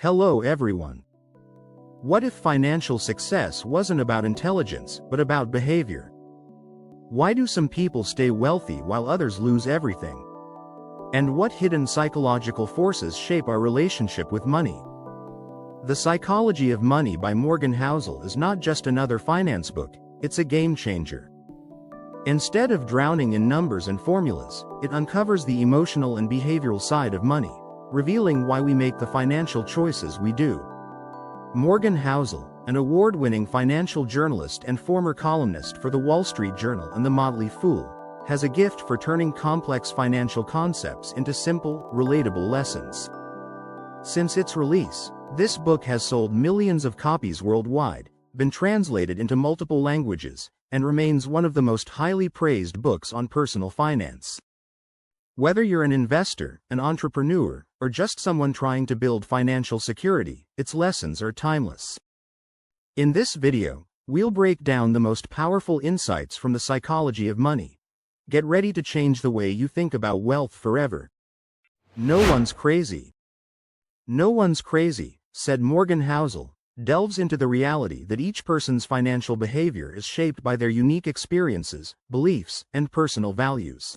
Hello everyone. What if financial success wasn't about intelligence, but about behavior? Why do some people stay wealthy while others lose everything? And what hidden psychological forces shape our relationship with money? The Psychology of Money by Morgan Housel is not just another finance book, it's a game changer. Instead of drowning in numbers and formulas, it uncovers the emotional and behavioral side of money, revealing why we make the financial choices we do. Morgan Housel, an award-winning financial journalist and former columnist for the Wall Street Journal and The Motley Fool, has a gift for turning complex financial concepts into simple, relatable lessons. Since its release, this book has sold millions of copies worldwide, been translated into multiple languages, and remains one of the most highly praised books on personal finance. Whether you're an investor, an entrepreneur, or just someone trying to build financial security, its lessons are timeless. In this video, we'll break down the most powerful insights from the psychology of money. Get ready to change the way you think about wealth forever. No one's crazy. No one's crazy, said Morgan Housel, delves into the reality that each person's financial behavior is shaped by their unique experiences, beliefs, and personal values.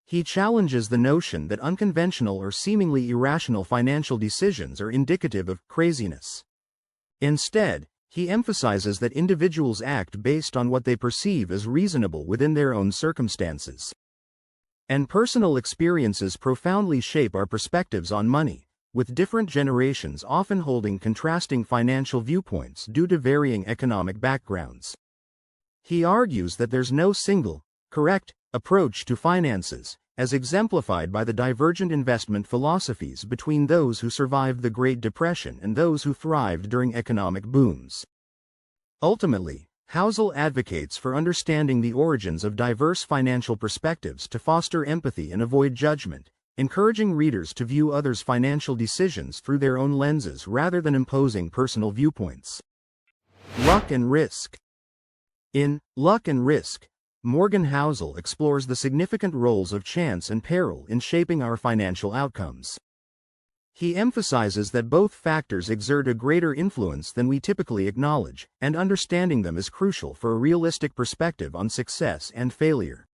He challenges the notion that unconventional or seemingly irrational financial decisions are indicative of craziness. Instead, he emphasizes that individuals act based on what they perceive as reasonable within their own circumstances. And personal experiences profoundly shape our perspectives on money, with different generations often holding contrasting financial viewpoints due to varying economic backgrounds. He argues that there's no single, correct, approach to finances, as exemplified by the divergent investment philosophies between those who survived the Great Depression and those who thrived during economic booms. Ultimately, Housel advocates for understanding the origins of diverse financial perspectives to foster empathy and avoid judgment, encouraging readers to view others' financial decisions through their own lenses rather than imposing personal viewpoints. Luck and risk. In Luck and Risk, Morgan Housel explores the significant roles of chance and peril in shaping our financial outcomes. He emphasizes that both factors exert a greater influence than we typically acknowledge, and understanding them is crucial for a realistic perspective on success and failure.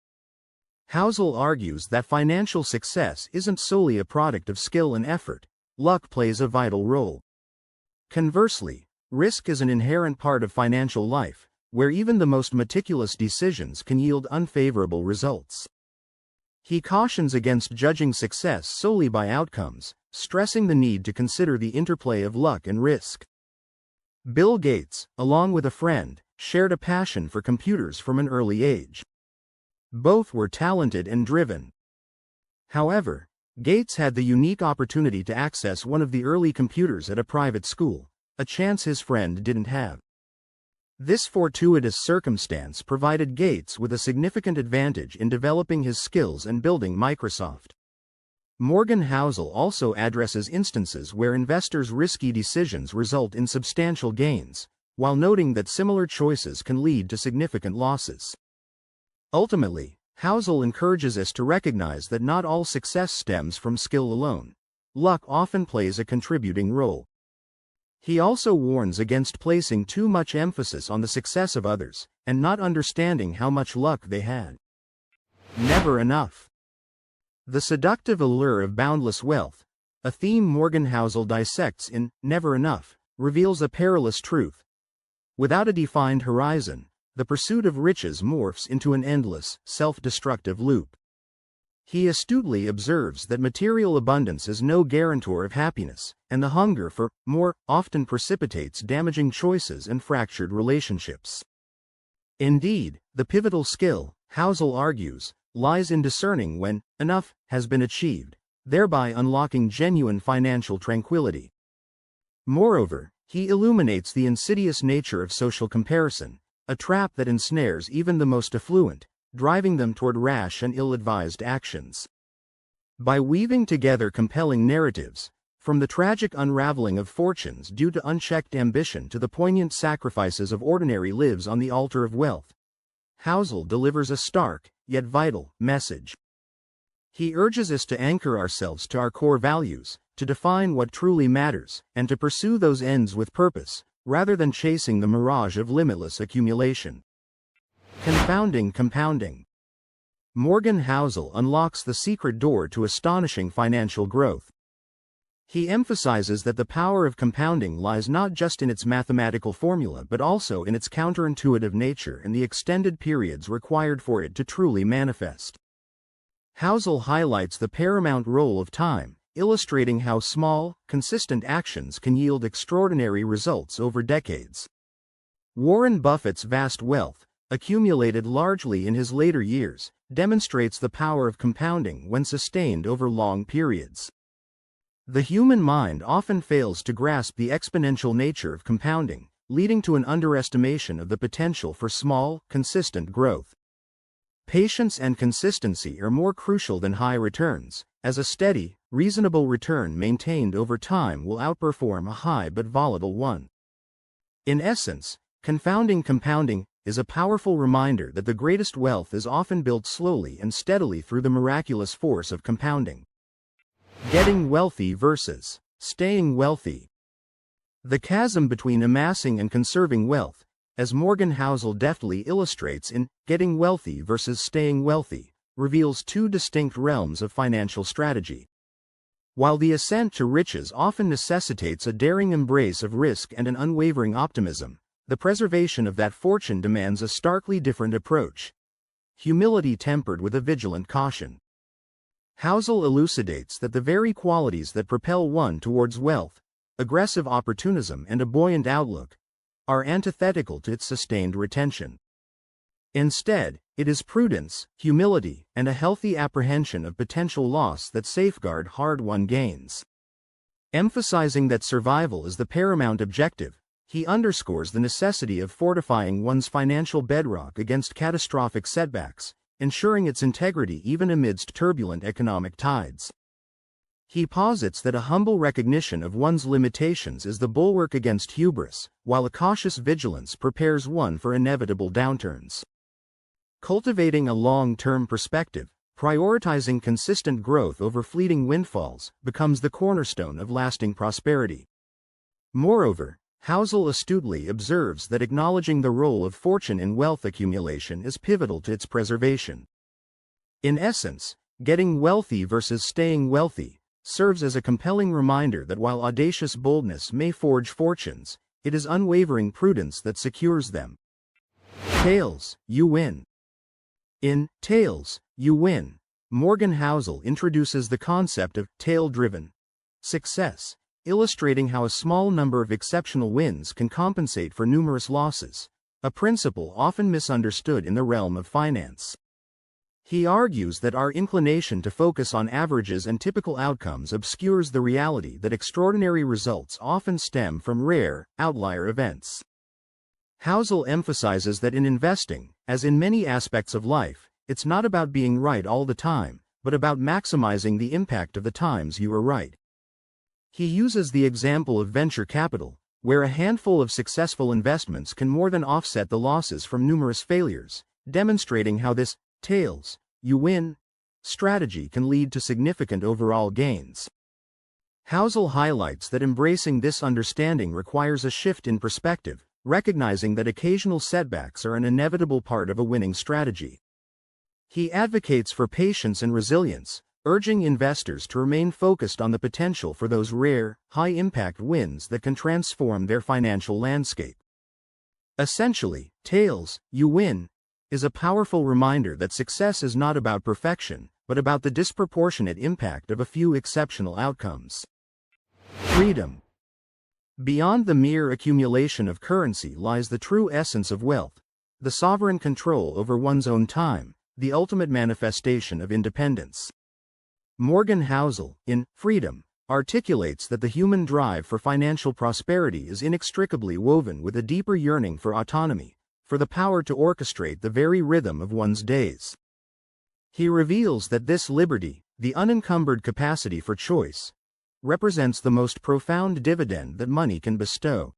Housel argues that financial success isn't solely a product of skill and effort. Luck plays a vital role. Conversely, risk is an inherent part of financial life, where even the most meticulous decisions can yield unfavorable results. He cautions against judging success solely by outcomes, stressing the need to consider the interplay of luck and risk. Bill Gates, along with a friend, shared a passion for computers from an early age. Both were talented and driven. However, Gates had the unique opportunity to access one of the early computers at a private school, a chance his friend didn't have. This fortuitous circumstance provided Gates with a significant advantage in developing his skills and building Microsoft. Morgan Housel also addresses instances where investors' risky decisions result in substantial gains, while noting that similar choices can lead to significant losses. Ultimately, Housel encourages us to recognize that not all success stems from skill alone. Luck often plays a contributing role. He also warns against placing too much emphasis on the success of others, and not understanding how much luck they had. Never enough. The seductive allure of boundless wealth, a theme Morgan Housel dissects in Never Enough, reveals a perilous truth. Without a defined horizon, the pursuit of riches morphs into an endless, self-destructive loop. He astutely observes that material abundance is no guarantor of happiness, and the hunger for more often precipitates damaging choices and fractured relationships. Indeed, the pivotal skill, Housel argues, lies in discerning when enough has been achieved, thereby unlocking genuine financial tranquility. Moreover, he illuminates the insidious nature of social comparison, a trap that ensnares even the most affluent, driving them toward rash and ill-advised actions. By weaving together compelling narratives, from the tragic unraveling of fortunes due to unchecked ambition to the poignant sacrifices of ordinary lives on the altar of wealth, Housel delivers a stark, yet vital, message. He urges us to anchor ourselves to our core values, to define what truly matters, and to pursue those ends with purpose, rather than chasing the mirage of limitless accumulation. Confounding compounding. Morgan Housel unlocks the secret door to astonishing financial growth. He emphasizes that the power of compounding lies not just in its mathematical formula but also in its counterintuitive nature and the extended periods required for it to truly manifest. Housel highlights the paramount role of time, illustrating how small, consistent actions can yield extraordinary results over decades. Warren Buffett's vast wealth, accumulated largely in his later years, demonstrates the power of compounding when sustained over long periods. The human mind often fails to grasp the exponential nature of compounding, leading to an underestimation of the potential for small, consistent growth. Patience and consistency are more crucial than high returns, as a steady, reasonable return maintained over time will outperform a high but volatile one. In essence, confounding compounding is a powerful reminder that the greatest wealth is often built slowly and steadily through the miraculous force of compounding. Getting wealthy versus staying wealthy. The chasm between amassing and conserving wealth, as Morgan Housel deftly illustrates in Getting Wealthy versus Staying Wealthy, reveals two distinct realms of financial strategy. While the ascent to riches often necessitates a daring embrace of risk and an unwavering optimism, the preservation of that fortune demands a starkly different approach. Humility tempered with a vigilant caution. Housel elucidates that the very qualities that propel one towards wealth, aggressive opportunism and a buoyant outlook, are antithetical to its sustained retention. Instead, it is prudence, humility, and a healthy apprehension of potential loss that safeguard hard-won gains. Emphasizing that survival is the paramount objective, he underscores the necessity of fortifying one's financial bedrock against catastrophic setbacks, ensuring its integrity even amidst turbulent economic tides. He posits that a humble recognition of one's limitations is the bulwark against hubris, while a cautious vigilance prepares one for inevitable downturns. Cultivating a long-term perspective, prioritizing consistent growth over fleeting windfalls, becomes the cornerstone of lasting prosperity. Moreover, Housel astutely observes that acknowledging the role of fortune in wealth accumulation is pivotal to its preservation. In essence, getting wealthy versus staying wealthy serves as a compelling reminder that while audacious boldness may forge fortunes, it is unwavering prudence that secures them. Tails, you win. In Tails, You Win, Morgan Housel introduces the concept of tail-driven success, illustrating how a small number of exceptional wins can compensate for numerous losses, a principle often misunderstood in the realm of finance. He argues that our inclination to focus on averages and typical outcomes obscures the reality that extraordinary results often stem from rare, outlier events. Housel emphasizes that in investing, as in many aspects of life, it's not about being right all the time, but about maximizing the impact of the times you are right. He uses the example of venture capital, where a handful of successful investments can more than offset the losses from numerous failures, demonstrating how this tails, you win strategy can lead to significant overall gains. Housel highlights that embracing this understanding requires a shift in perspective, recognizing that occasional setbacks are an inevitable part of a winning strategy. He advocates for patience and resilience, urging investors to remain focused on the potential for those rare, high-impact wins that can transform their financial landscape. Essentially, Tails, You Win is a powerful reminder that success is not about perfection, but about the disproportionate impact of a few exceptional outcomes. Freedom. Beyond the mere accumulation of currency lies the true essence of wealth, the sovereign control over one's own time, the ultimate manifestation of independence. Morgan Housel, in Freedom, articulates that the human drive for financial prosperity is inextricably woven with a deeper yearning for autonomy, for the power to orchestrate the very rhythm of one's days. He reveals that this liberty, the unencumbered capacity for choice, represents the most profound dividend that money can bestow.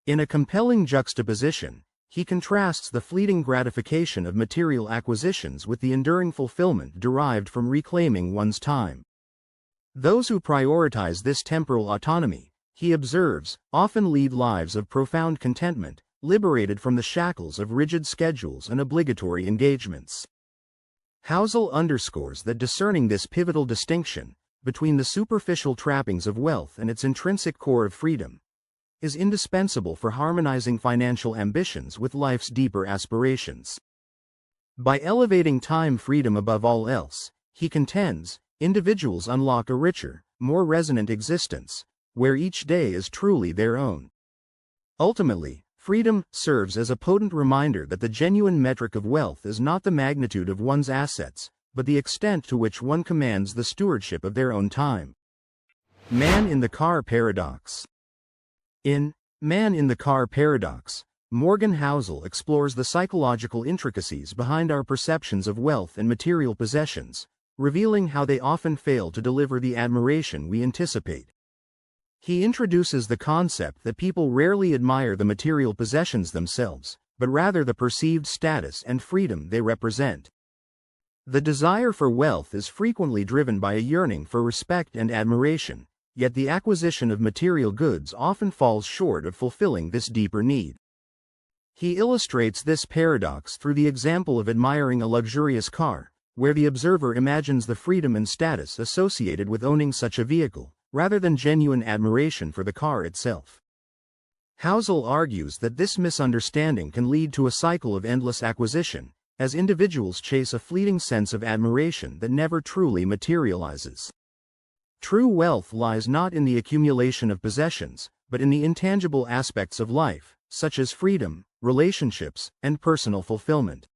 In a compelling juxtaposition, he contrasts the fleeting gratification of material acquisitions with the enduring fulfillment derived from reclaiming one's time. Those who prioritize this temporal autonomy, he observes, often lead lives of profound contentment, liberated from the shackles of rigid schedules and obligatory engagements. Housel underscores that discerning this pivotal distinction between the superficial trappings of wealth and its intrinsic core of freedom is indispensable for harmonizing financial ambitions with life's deeper aspirations. By elevating time freedom above all else, he contends, individuals unlock a richer, more resonant existence, where each day is truly their own. Ultimately, freedom serves as a potent reminder that the genuine metric of wealth is not the magnitude of one's assets, but the extent to which one commands the stewardship of their own time. Man in the Car Paradox. In Man in the Car Paradox, Morgan Housel explores the psychological intricacies behind our perceptions of wealth and material possessions, revealing how they often fail to deliver the admiration we anticipate. He introduces the concept that people rarely admire the material possessions themselves, but rather the perceived status and freedom they represent. The desire for wealth is frequently driven by a yearning for respect and admiration, yet the acquisition of material goods often falls short of fulfilling this deeper need. He illustrates this paradox through the example of admiring a luxurious car, where the observer imagines the freedom and status associated with owning such a vehicle, rather than genuine admiration for the car itself. Housel argues that this misunderstanding can lead to a cycle of endless acquisition, as individuals chase a fleeting sense of admiration that never truly materializes. True wealth lies not in the accumulation of possessions, but in the intangible aspects of life, such as freedom, relationships, and personal fulfillment.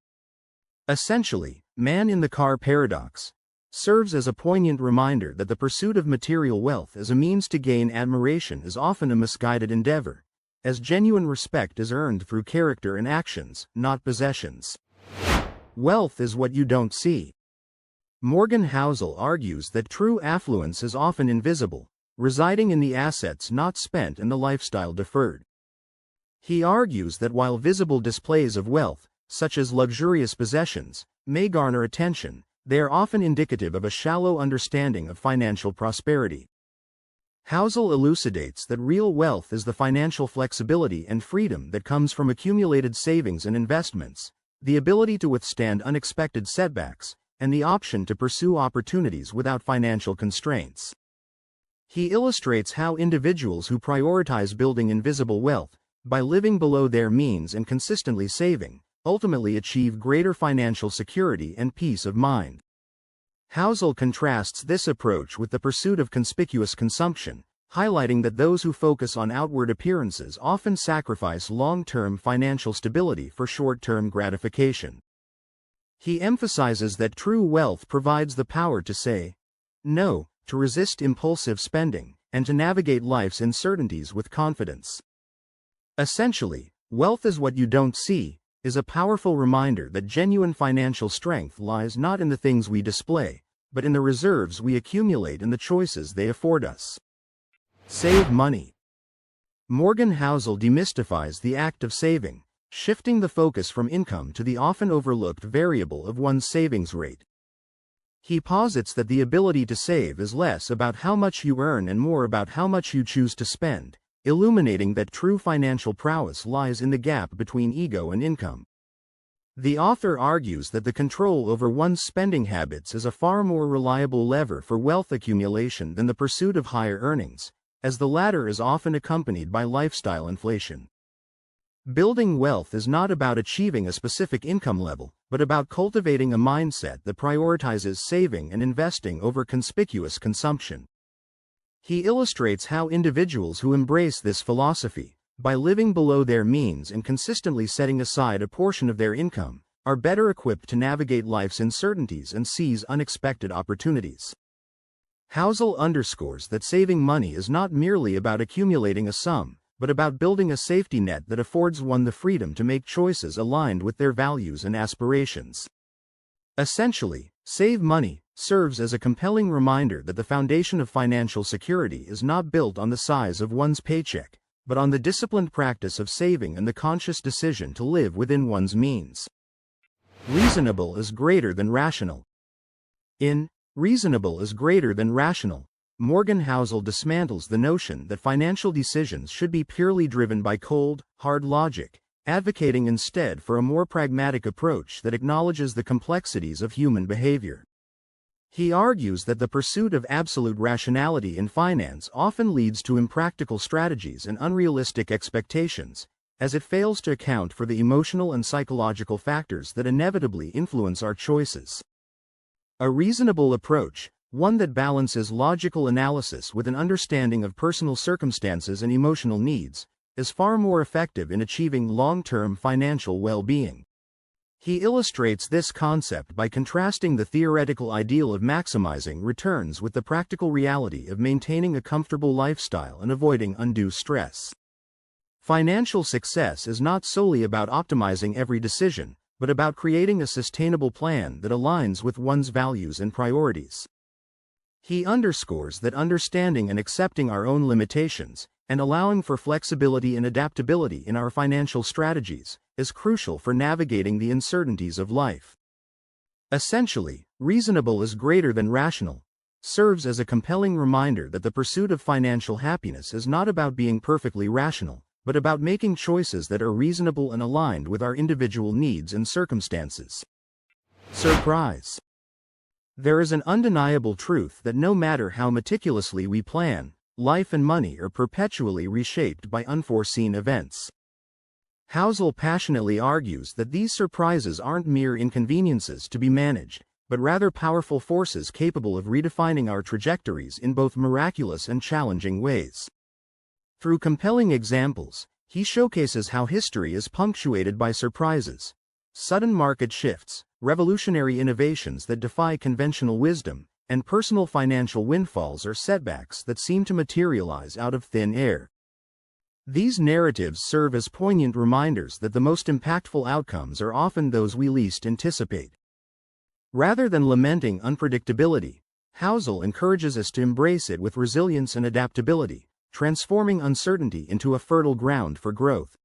Essentially, Man in the Car Paradox serves as a poignant reminder that the pursuit of material wealth as a means to gain admiration is often a misguided endeavor, as genuine respect is earned through character and actions, not possessions. Wealth is what you don't see. Morgan Housel argues that true affluence is often invisible, residing in the assets not spent and the lifestyle deferred. He argues that while visible displays of wealth, such as luxurious possessions, may garner attention, they are often indicative of a shallow understanding of financial prosperity. Housel elucidates that real wealth is the financial flexibility and freedom that comes from accumulated savings and investments, the ability to withstand unexpected setbacks, and the option to pursue opportunities without financial constraints. He illustrates how individuals who prioritize building invisible wealth, by living below their means and consistently saving, ultimately achieve greater financial security and peace of mind. Housel contrasts this approach with the pursuit of conspicuous consumption, highlighting that those who focus on outward appearances often sacrifice long-term financial stability for short-term gratification. He emphasizes that true wealth provides the power to say no, to resist impulsive spending, and to navigate life's uncertainties with confidence. Essentially, wealth is what you don't see is a powerful reminder that genuine financial strength lies not in the things we display, but in the reserves we accumulate and the choices they afford us. Save money. Morgan Housel demystifies the act of saving, shifting the focus from income to the often overlooked variable of one's savings rate. He posits that the ability to save is less about how much you earn and more about how much you choose to spend, illuminating that true financial prowess lies in the gap between ego and income. The author argues that the control over one's spending habits is a far more reliable lever for wealth accumulation than the pursuit of higher earnings, as the latter is often accompanied by lifestyle inflation. Building wealth is not about achieving a specific income level, but about cultivating a mindset that prioritizes saving and investing over conspicuous consumption. He illustrates how individuals who embrace this philosophy, by living below their means and consistently setting aside a portion of their income, are better equipped to navigate life's uncertainties and seize unexpected opportunities. Housel underscores that saving money is not merely about accumulating a sum, but about building a safety net that affords one the freedom to make choices aligned with their values and aspirations. Essentially, Save Money serves as a compelling reminder that the foundation of financial security is not built on the size of one's paycheck, but on the disciplined practice of saving and the conscious decision to live within one's means. Reasonable is greater than rational. In Reasonable is greater than rational, Morgan Housel dismantles the notion that financial decisions should be purely driven by cold, hard logic, advocating instead for a more pragmatic approach that acknowledges the complexities of human behavior. He argues that the pursuit of absolute rationality in finance often leads to impractical strategies and unrealistic expectations, as it fails to account for the emotional and psychological factors that inevitably influence our choices. A reasonable approach, one that balances logical analysis with an understanding of personal circumstances and emotional needs, is far more effective in achieving long-term financial well-being. He illustrates this concept by contrasting the theoretical ideal of maximizing returns with the practical reality of maintaining a comfortable lifestyle and avoiding undue stress. Financial success is not solely about optimizing every decision, but about creating a sustainable plan that aligns with one's values and priorities. He underscores that understanding and accepting our own limitations, and allowing for flexibility and adaptability in our financial strategies, is crucial for navigating the uncertainties of life. Essentially, reasonable is greater than rational, serves as a compelling reminder that the pursuit of financial happiness is not about being perfectly rational, but about making choices that are reasonable and aligned with our individual needs and circumstances. Surprise. There is an undeniable truth that no matter how meticulously we plan, life and money are perpetually reshaped by unforeseen events. Housel passionately argues that these surprises aren't mere inconveniences to be managed, but rather powerful forces capable of redefining our trajectories in both miraculous and challenging ways. Through compelling examples, he showcases how history is punctuated by surprises, sudden market shifts, revolutionary innovations that defy conventional wisdom, and personal financial windfalls or setbacks that seem to materialize out of thin air. These narratives serve as poignant reminders that the most impactful outcomes are often those we least anticipate. Rather than lamenting unpredictability, Housel encourages us to embrace it with resilience and adaptability, transforming uncertainty into a fertile ground for growth.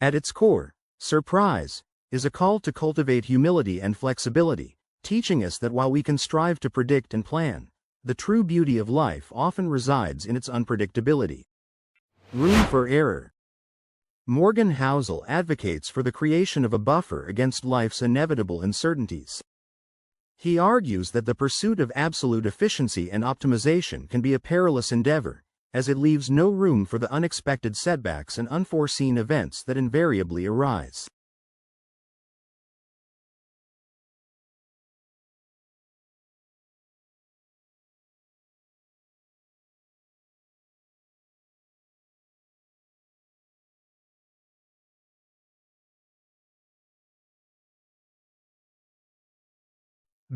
At its core, surprise is a call to cultivate humility and flexibility, teaching us that while we can strive to predict and plan, the true beauty of life often resides in its unpredictability. Room for error. Morgan Housel advocates for the creation of a buffer against life's inevitable uncertainties. He argues that the pursuit of absolute efficiency and optimization can be a perilous endeavor, as it leaves no room for the unexpected setbacks and unforeseen events that invariably arise.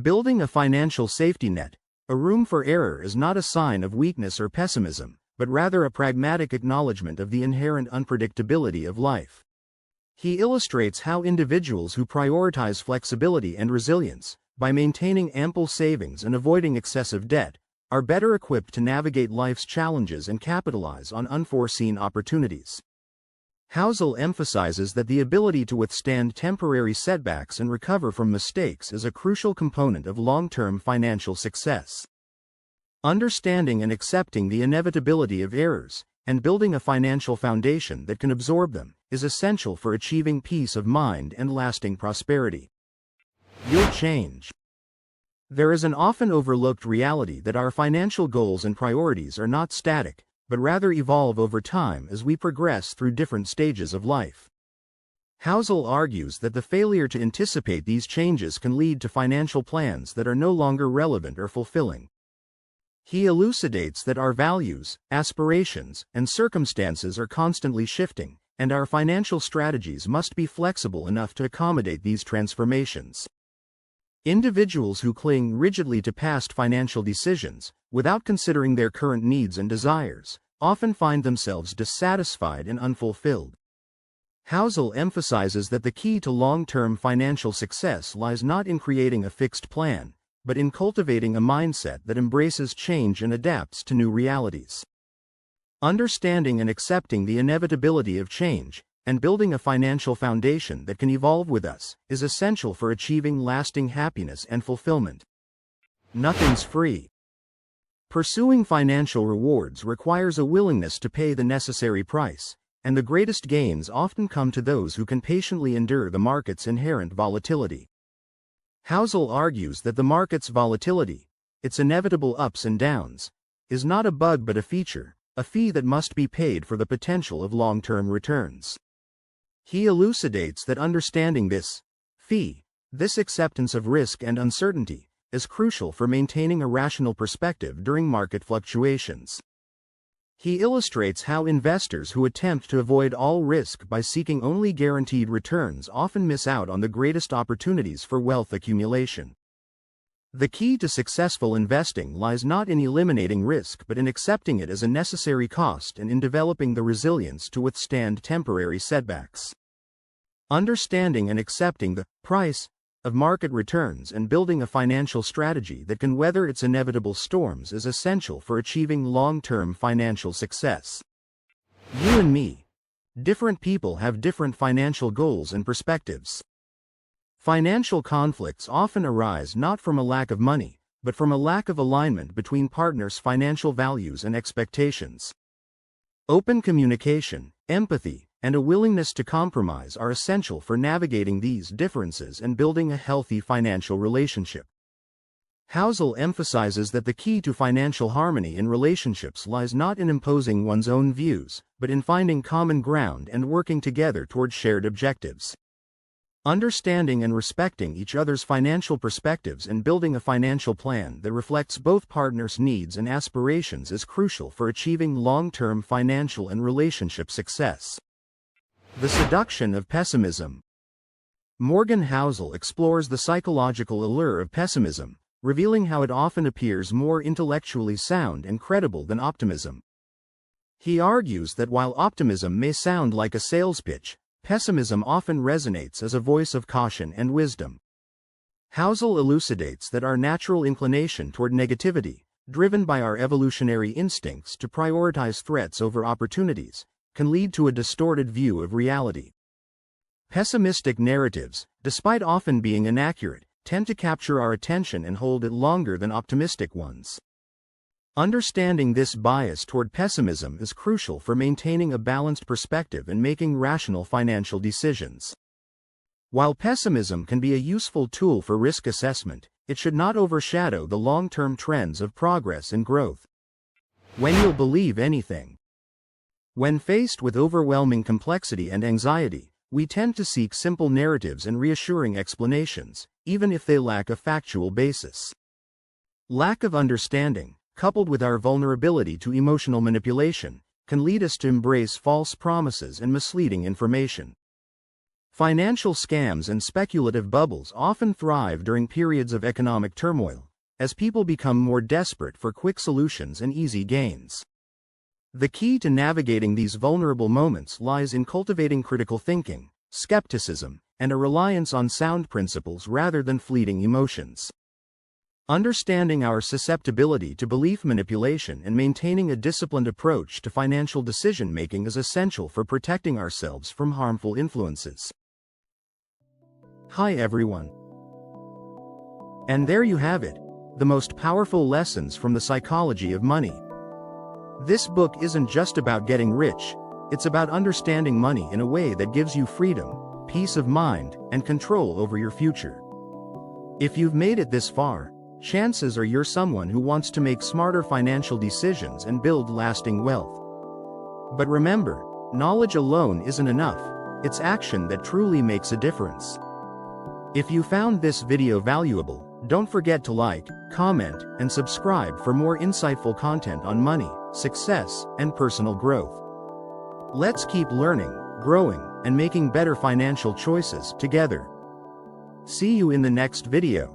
Building a financial safety net, a room for error is not a sign of weakness or pessimism, but rather a pragmatic acknowledgement of the inherent unpredictability of life. He illustrates how individuals who prioritize flexibility and resilience, by maintaining ample savings and avoiding excessive debt, are better equipped to navigate life's challenges and capitalize on unforeseen opportunities. Housel emphasizes that the ability to withstand temporary setbacks and recover from mistakes is a crucial component of long-term financial success. Understanding and accepting the inevitability of errors, and building a financial foundation that can absorb them, is essential for achieving peace of mind and lasting prosperity. You'll change. There is an often overlooked reality that our financial goals and priorities are not static, but rather evolve over time as we progress through different stages of life. Housel argues that the failure to anticipate these changes can lead to financial plans that are no longer relevant or fulfilling. He elucidates that our values, aspirations, and circumstances are constantly shifting, and our financial strategies must be flexible enough to accommodate these transformations. Individuals who cling rigidly to past financial decisions, without considering their current needs and desires, often find themselves dissatisfied and unfulfilled. Housel emphasizes that the key to long-term financial success lies not in creating a fixed plan, but in cultivating a mindset that embraces change and adapts to new realities. Understanding and accepting the inevitability of change, and building a financial foundation that can evolve with us, is essential for achieving lasting happiness and fulfillment. Nothing's free. Pursuing financial rewards requires a willingness to pay the necessary price, and the greatest gains often come to those who can patiently endure the market's inherent volatility. Housel argues that the market's volatility, its inevitable ups and downs, is not a bug but a feature, a fee that must be paid for the potential of long-term returns. He elucidates that understanding this fee, this acceptance of risk and uncertainty, is crucial for maintaining a rational perspective during market fluctuations. He illustrates how investors who attempt to avoid all risk by seeking only guaranteed returns often miss out on the greatest opportunities for wealth accumulation. The key to successful investing lies not in eliminating risk but in accepting it as a necessary cost and in developing the resilience to withstand temporary setbacks. Understanding and accepting the price of market returns and building a financial strategy that can weather its inevitable storms is essential for achieving long-term financial success. You and me. Different people have different financial goals and perspectives. Financial conflicts often arise not from a lack of money, but from a lack of alignment between partners' financial values and expectations. Open communication, empathy, and a willingness to compromise are essential for navigating these differences and building a healthy financial relationship. Housel emphasizes that the key to financial harmony in relationships lies not in imposing one's own views, but in finding common ground and working together toward shared objectives. Understanding and respecting each other's financial perspectives and building a financial plan that reflects both partners' needs and aspirations is crucial for achieving long-term financial and relationship success. The seduction of pessimism. Morgan Housel explores the psychological allure of pessimism, revealing how it often appears more intellectually sound and credible than optimism. He argues that while optimism may sound like a sales pitch, pessimism often resonates as a voice of caution and wisdom. Housel elucidates that our natural inclination toward negativity, driven by our evolutionary instincts to prioritize threats over opportunities, can lead to a distorted view of reality. Pessimistic narratives, despite often being inaccurate, tend to capture our attention and hold it longer than optimistic ones. Understanding this bias toward pessimism is crucial for maintaining a balanced perspective and making rational financial decisions. While pessimism can be a useful tool for risk assessment, it should not overshadow the long-term trends of progress and growth. When you'll believe anything. When faced with overwhelming complexity and anxiety, we tend to seek simple narratives and reassuring explanations, even if they lack a factual basis. Lack of understanding, coupled with our vulnerability to emotional manipulation, can lead us to embrace false promises and misleading information. Financial scams and speculative bubbles often thrive during periods of economic turmoil, as people become more desperate for quick solutions and easy gains. The key to navigating these vulnerable moments lies in cultivating critical thinking, skepticism, and a reliance on sound principles rather than fleeting emotions. Understanding our susceptibility to belief manipulation and maintaining a disciplined approach to financial decision-making is essential for protecting ourselves from harmful influences. Hi everyone. And there you have it, the most powerful lessons from the psychology of money. This book isn't just about getting rich, it's about understanding money in a way that gives you freedom, peace of mind, and control over your future. If you've made it this far, chances are you're someone who wants to make smarter financial decisions and build lasting wealth. But remember, knowledge alone isn't enough, it's action that truly makes a difference. If you found this video valuable, don't forget to like, comment, and subscribe for more insightful content on money, success, and personal growth. Let's keep learning, growing, and making better financial choices together. See you in the next video.